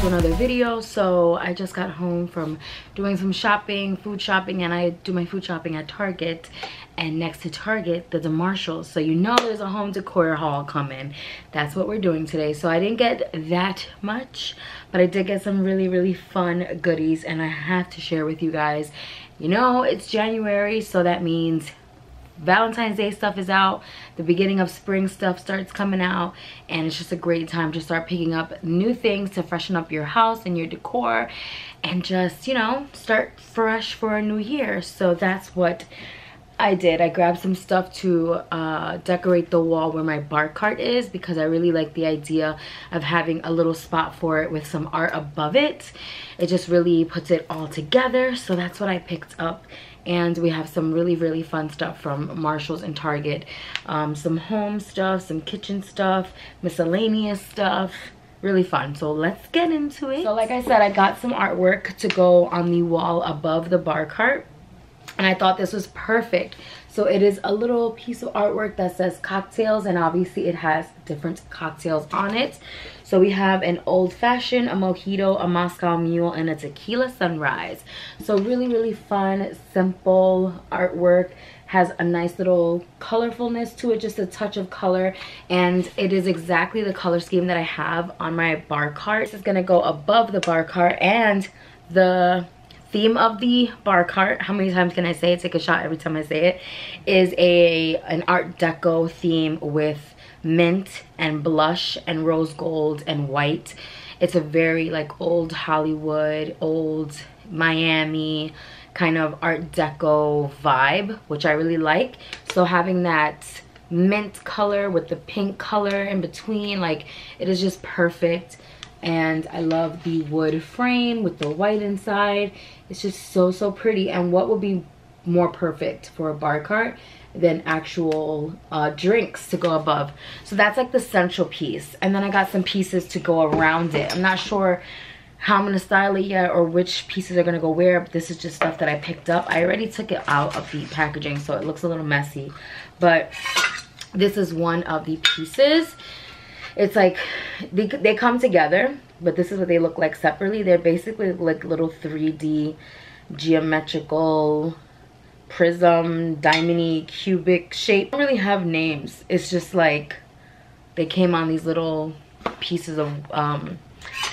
to another video. So I just got home from doing some shopping, food shopping, and I do my food shopping at Target, and next to Target there's a Marshalls, so you know there's a home decor haul coming. That's what we're doing today. So I didn't get that much, but I did get some really fun goodies, and I have to share with you guys. You know, it's January, so that means Valentine's Day stuff is out, the beginning of spring stuff starts coming out, and it's just a great time to start picking up new things to freshen up your house and your decor, and just, you know, start fresh for a new year. So that's what I did. I grabbed some stuff to decorate the wall where my bar cart is, because I really like the idea of having a little spot for it with some art above it. It just really puts it all together. So that's what I picked up. And we have some really fun stuff from Marshalls and Target. Some home stuff, some kitchen stuff, miscellaneous stuff. Really fun. So let's get into it. So like I said, I got some artwork to go on the wall above the bar cart, and I thought this was perfect. So it is a little piece of artwork that says cocktails, and obviously it has different cocktails on it. So we have an old fashioned, a mojito, a Moscow mule, and a tequila sunrise. So really fun, simple artwork. Has a nice little colorfulness to it, just a touch of color, and it is exactly the color scheme that I have on my bar cart. This is gonna go above the bar cart, and the theme of the bar cart, how many times can I say it, take a shot every time I say it, is an art deco theme with mint and blush and rose gold and white. It's a very like old Hollywood, old Miami kind of art deco vibe, which I really like. So having that mint color with the pink color in between, like, it is just perfect. And I love the wood frame with the white inside. It's just so pretty. And what would be more perfect for a bar cart than actual drinks to go above? So that's like the central piece, and then I got some pieces to go around it. I'm not sure how I'm gonna style it yet or which pieces are gonna go where, but this is just stuff that I picked up. I already took it out of the packaging, so it looks a little messy, but this is one of the pieces. It's like they come together, but this is what they look like separately. They're basically like little 3D geometrical prism, diamond-y, cubic shape. They don't really have names. It's just like they came on these little pieces of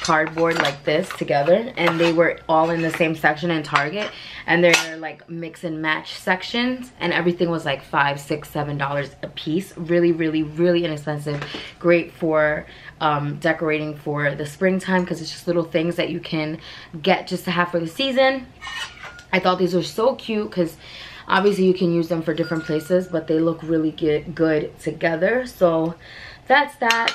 cardboard like this together, and they were all in the same section in Target, and they're like mix and match sections, and everything was like $5, $6, $7 a piece. Really inexpensive. Great for decorating for the springtime, because it's just little things that you can get just to have for the season. I thought these were so cute, because obviously you can use them for different places, but they look really good together. So that's that.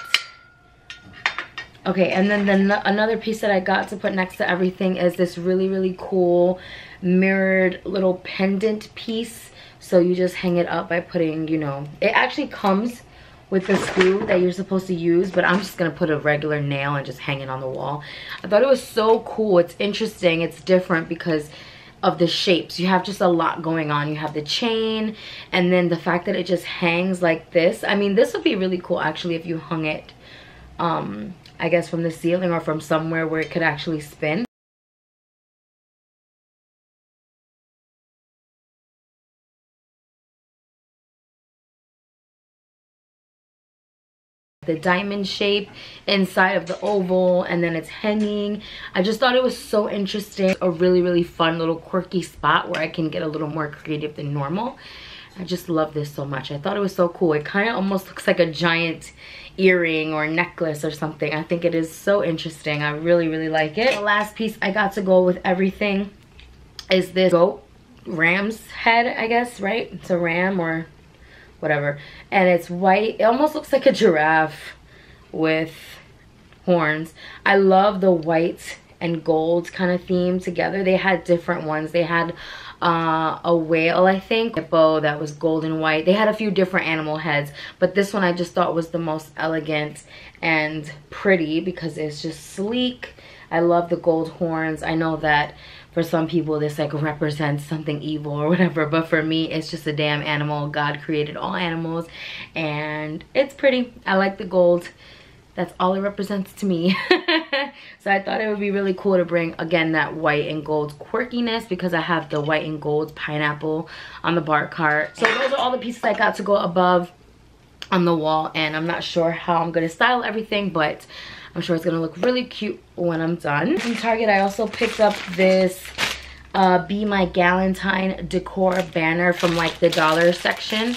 Okay, and then another piece that I got to put next to everything is this really cool mirrored little pendant piece. So you just hang it up by putting, you know, it actually comes with the screw that you're supposed to use, but I'm just gonna put a regular nail and just hang it on the wall. I thought it was so cool. It's interesting, it's different because of the shapes. You have just a lot going on. You have the chain, and then the fact that it just hangs like this. I mean, this would be really cool actually if you hung it I guess from the ceiling or from somewhere where it could actually spin. The diamond shape inside of the oval, and then it's hanging. I just thought it was so interesting. A really fun little quirky spot where I can get a little more creative than normal. I just love this so much. I thought it was so cool. It kind of almost looks like a giant earring or necklace or something. I think it is so interesting. I really like it. The last piece I got to go with everything is this ram's head, I guess, right? It's a ram or whatever, and it's white. It almost looks like a giraffe with horns. I love the white and gold kind of theme together. They had different ones. They had a whale, I think, a hippo that was gold and white. They had a few different animal heads, but this one I just thought was the most elegant and pretty because it's just sleek. I love the gold horns. I know that for some people this like represents something evil or whatever, but for me it's just a damn animal. God created all animals and it's pretty. I like the gold. that's all it represents to me. So I thought it would be really cool to bring, again, that white and gold quirkiness, because I have the white and gold pineapple on the bar cart. So those are all the pieces I got to go above on the wall, and I'm not sure how I'm gonna style everything, but I'm sure it's gonna look really cute when I'm done. From Target, I also picked up this Be My Galentine decor banner from like the dollar section.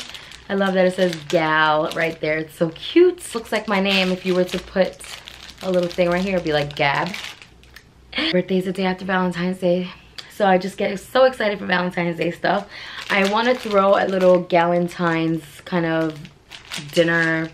I love that it says gal right there. It's so cute. Looks like my name. If you were to put a little thing right here, it'd be like Gab. Birthday's the day after Valentine's Day, so I just get so excited for Valentine's Day stuff. I want to throw a little Galentine's kind of dinner,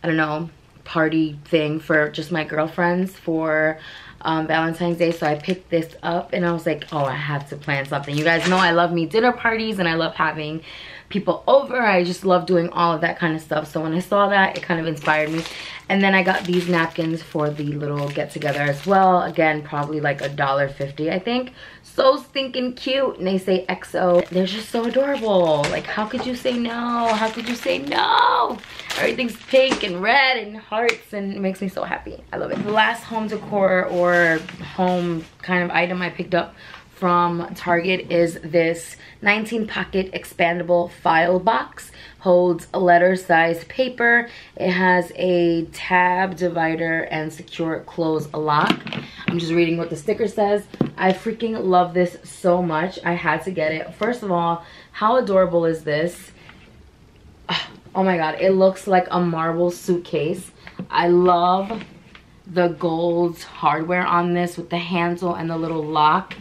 I don't know, party thing for just my girlfriends for Valentine's Day. So I picked this up and I was like, oh, I have to plan something. You guys know I love me dinner parties and I love having people over. I just love doing all of that kind of stuff. So when I saw that, it kind of inspired me. And then I got these napkins for the little get together as well. Again, probably like $1.50, I think. So stinking cute. And they say XO. They're just so adorable. Like, how could you say no? How could you say no? Everything's pink and red and hearts, and it makes me so happy. I love it. The last home decor or home kind of item I picked up from Target is this 19 pocket expandable file box. Holds a letter size paper. It has a tab divider and secure close lock. I'm just reading what the sticker says. I freaking love this so much. I had to get it. First of all, how adorable is this? Oh my god, it looks like a marble suitcase. I love the gold hardware on this with the handle and the little lock.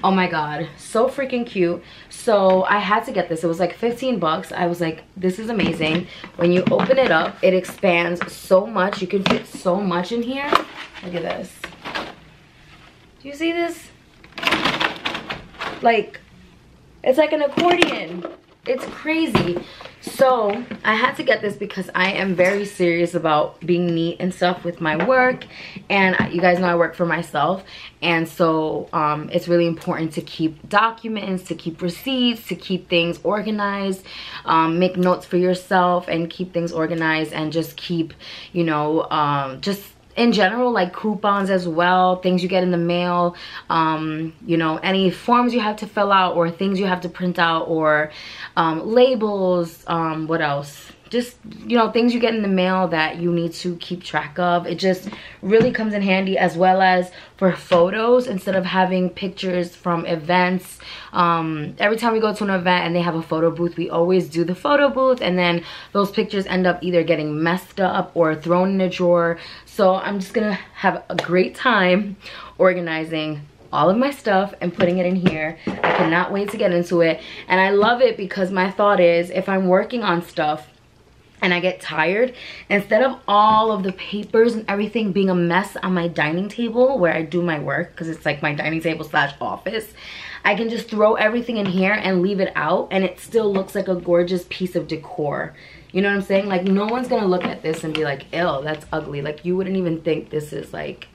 Oh my god, so freaking cute. So I had to get this. It was like 15 bucks. I was like, this is amazing. When you open it up, it expands so much. You can fit so much in here. Look at this. Do you see this? Like, it's like an accordion. It's crazy. So I had to get this because I am very serious about being neat and stuff with my work, and you guys know I work for myself, and so it's really important to keep documents, to keep receipts, to keep things organized, make notes for yourself and keep things organized, and just keep, you know, just in general, like coupons as well, things you get in the mail, you know, any forms you have to fill out or things you have to print out, or labels, what else? Just, you know, things you get in the mail that you need to keep track of. It just really comes in handy, as well as for photos. Instead of having pictures from events, every time we go to an event and they have a photo booth, we always do the photo booth, and then those pictures end up either getting messed up or thrown in a drawer. So I'm just gonna have a great time organizing all of my stuff and putting it in here. I cannot wait to get into it, and I love it because my thought is, if I'm working on stuff and I get tired, instead of all of the papers and everything being a mess on my dining table where I do my work, because it's like my dining table / office, I can just throw everything in here and leave it out, and it still looks like a gorgeous piece of decor. You know what I'm saying? Like, no one's gonna look at this and be like, ew, that's ugly. Like, you wouldn't even think this is like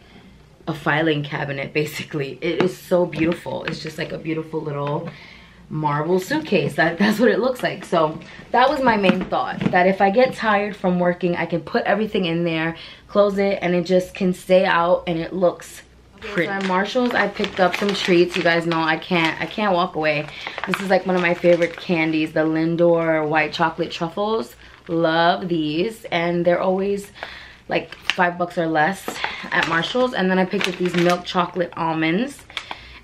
a filing cabinet, basically. It is so beautiful. It's just like a beautiful little marble suitcase. That's what it looks like. So that was my main thought, that if I get tired from working, I can put everything in there, close it, and it just can stay out and it looks pretty. So at Marshall's, I picked up some treats. You guys know I can't walk away. This is like one of my favorite candies, the Lindor white chocolate truffles. Love these, and they're always like $5 or less at Marshall's. And then I picked up these milk chocolate almonds,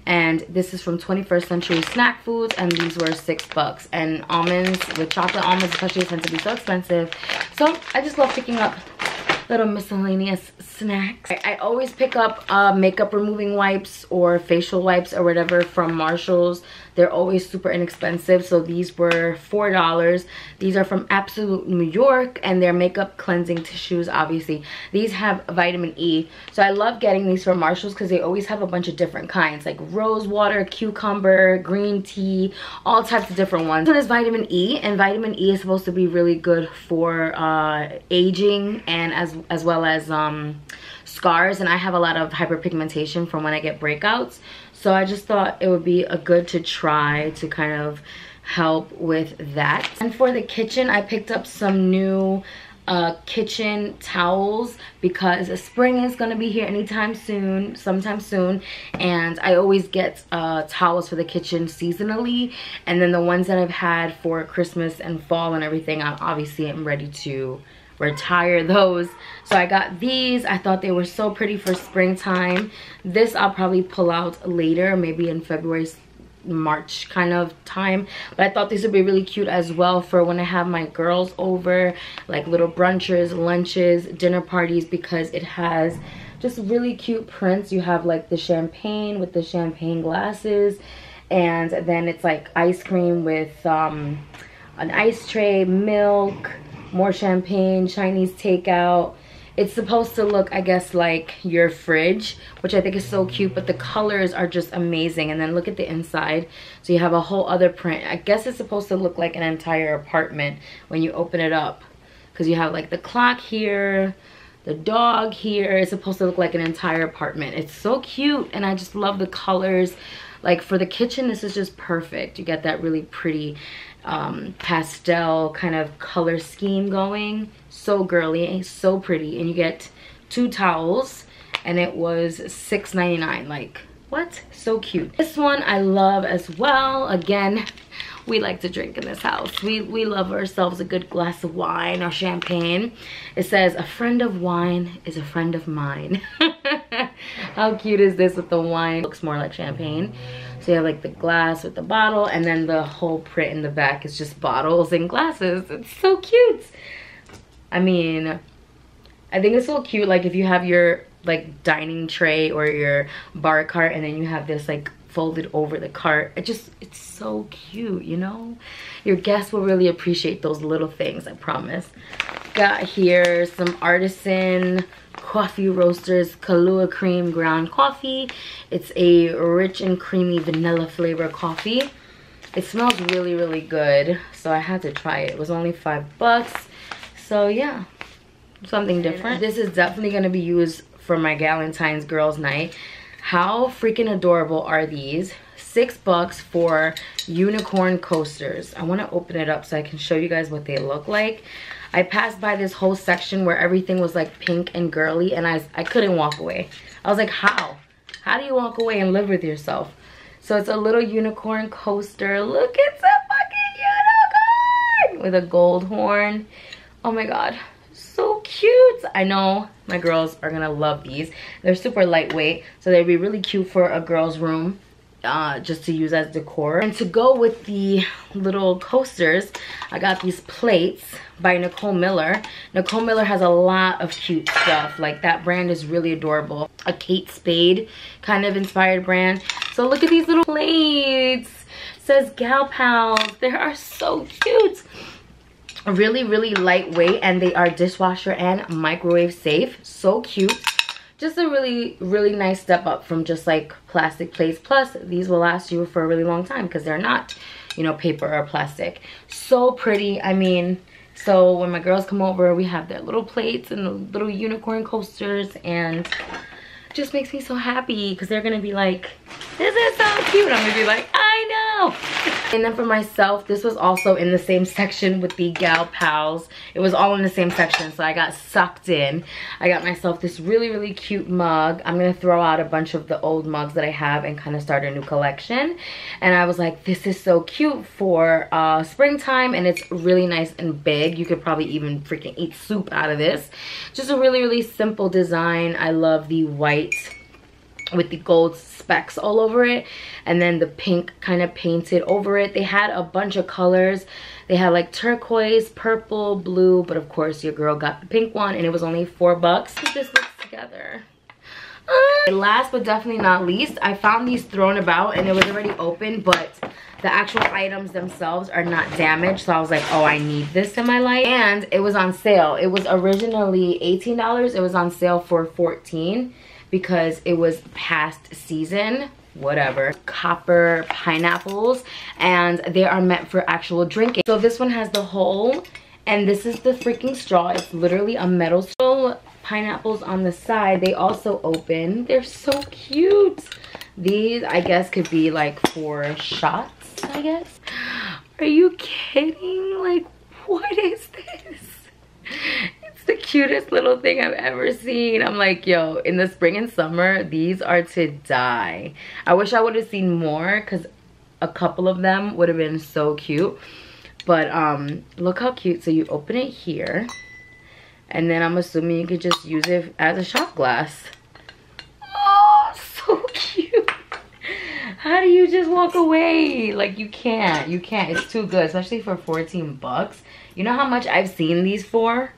and this is from 21st Century Snack Foods, and these were $6. And almonds, with chocolate almonds especially, tend to be so expensive, so I just love picking up little miscellaneous snacks. I always pick up makeup removing wipes or facial wipes or whatever from Marshall's. They're always super inexpensive. So these were $4. These are from Absolute New York, and they're makeup cleansing tissues, obviously. These have vitamin E. So I love getting these from Marshall's because they always have a bunch of different kinds, like rose water, cucumber, green tea, all types of different ones. This one is vitamin E, and vitamin E is supposed to be really good for aging, and as well as scars. And I have a lot of hyperpigmentation from when I get breakouts. So I just thought it would be a good to try to kind of help with that. And for the kitchen, I picked up some new kitchen towels because spring is gonna be here sometime soon, and I always get towels for the kitchen seasonally, and then the ones that I've had for Christmas and fall and everything, I obviously am ready to retire those. So I got these. I thought they were so pretty for springtime. This I'll probably pull out later, maybe in February, March kind of time, but I thought these would be really cute as well for when I have my girls over, like little brunches, lunches, dinner parties, because it has just really cute prints. You have like the champagne with the champagne glasses, and then it's like ice cream with an ice tray, milk, more champagne, Chinese takeout. It's supposed to look, I guess, like your fridge, which I think is so cute, but the colors are just amazing. And then look at the inside. So you have a whole other print. I guess it's supposed to look like an entire apartment when you open it up, because you have like the clock here, the dog here. It's supposed to look like an entire apartment. It's so cute, and I just love the colors. Like for the kitchen, this is just perfect. You get that really pretty pastel kind of color scheme going. So girly, so pretty. And you get 2 towels, and it was $6.99. Like, what? So cute. This one I love as well. Again, we like to drink in this house. We love ourselves a good glass of wine or champagne. It says, "A friend of wine is a friend of mine." How cute is this with the wine? Looks more like champagne. So you have like the glass with the bottle, and then the whole print in the back is just bottles and glasses. It's so cute. I mean, I think it's so cute, like if you have your like dining tray or your bar cart, and then you have this like folded over the cart. It's so cute, you know? Your guests will really appreciate those little things, I promise. Got here some artisan coffee roasters, Kahlua cream ground coffee. It's a rich and creamy vanilla flavor coffee. It smells really, really good, so I had to try it. It was only $5. So yeah, something different. This is definitely gonna be used for my Galentine's girls night. How freaking adorable are these? $6 for unicorn coasters. I want to open it up so I can show you guys what they look like. I passed by this whole section where everything was like pink and girly, and I couldn't walk away. I was like, how do you walk away and live with yourself? So it's a little unicorn coaster. Look, it's a fucking unicorn with a gold horn. Oh my god, so cute. I know my girls are gonna love these. They're super lightweight, so they'd be really cute for a girl's room, just to use as decor. And to go with the little coasters, I got these plates by Nicole Miller. Nicole Miller has a lot of cute stuff. Like, that brand is really adorable. A Kate Spade kind of inspired brand. So look at these little plates. It says Gal Pals. They are so cute. Really, really lightweight, and they are dishwasher and microwave safe. So cute. Just a really, really nice step up from just like plastic plates. Plus, these will last you for a really long time because they're not, you know, paper or plastic. So pretty. I mean, so when my girls come over, we have their little plates and the little unicorn coasters, and it just makes me so happy because they're gonna be like, this is so cute. I'm gonna be like, I know. And then for myself, this was also in the same section with the Gal Pals. It was all in the same section, so I got sucked in. I got myself this really, really cute mug. I'm gonna throw out a bunch of the old mugs that I have and kind of start a new collection. And I was like, this is so cute for springtime, and it's really nice and big. You could probably even freaking eat soup out of this. Just a really, really simple design. I love the white with the gold specks all over it, and then the pink kind of painted over it. They had a bunch of colors. They had like turquoise, purple, blue, but of course your girl got the pink one, and it was only $4. This looks together. Last but definitely not least, I found these thrown about and it was already open, but the actual items themselves are not damaged. So I was like, oh, I need this in my life. And it was on sale. It was originally $18. It was on sale for $14 because it was past season. Whatever. Copper pineapples, and they are meant for actual drinking. So this one has the hole, and this is the freaking straw. It's literally a metal straw. Pineapples on the side, they also open. They're so cute. These, I guess, could be like for shots, I guess. Are you kidding? Like, what is this? cutest little thing I've ever seen. I'm like, yo, in the spring and summer, these are to die. I wish I would have seen more because a couple of them would have been so cute. But look how cute. So you open it here, and then I'm assuming you could just use it as a shot glass. Oh, so cute. How do you just walk away? Like, you can't. You can't. It's too good, especially for 14 bucks. You know how much I've seen these for?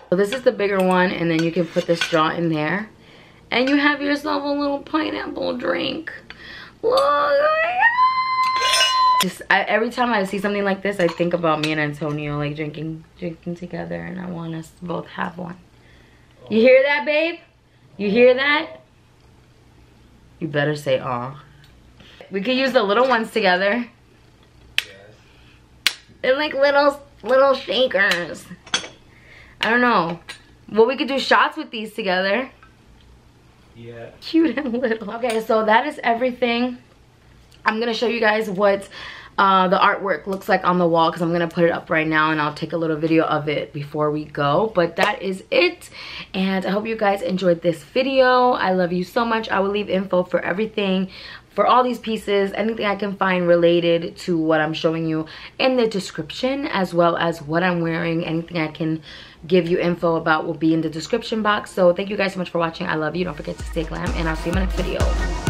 So this is the bigger one, and then you can put the straw in there. And you have yourself a little pineapple drink. Look. Just every time I see something like this, I think about me and Antonio like drinking together, and I want us to both have one. You hear that, babe? You hear that? You better say aw. We could use the little ones together. Yes. They're like little shakers. I don't know. Well, we could do shots with these together. Yeah. Cute and little. Okay, so that is everything. I'm gonna show you guys what the artwork looks like on the wall, because I'm gonna put it up right now, and I'll take a little video of it before we go. But that is it, and I hope you guys enjoyed this video. I love you so much. I will leave info for everything, for all these pieces, anything I can find related to what I'm showing you in the description, as well as what I'm wearing. Anything I can give you info about will be in the description box. So thank you guys so much for watching. I love you. Don't forget to stay glam, and I'll see you in my next video.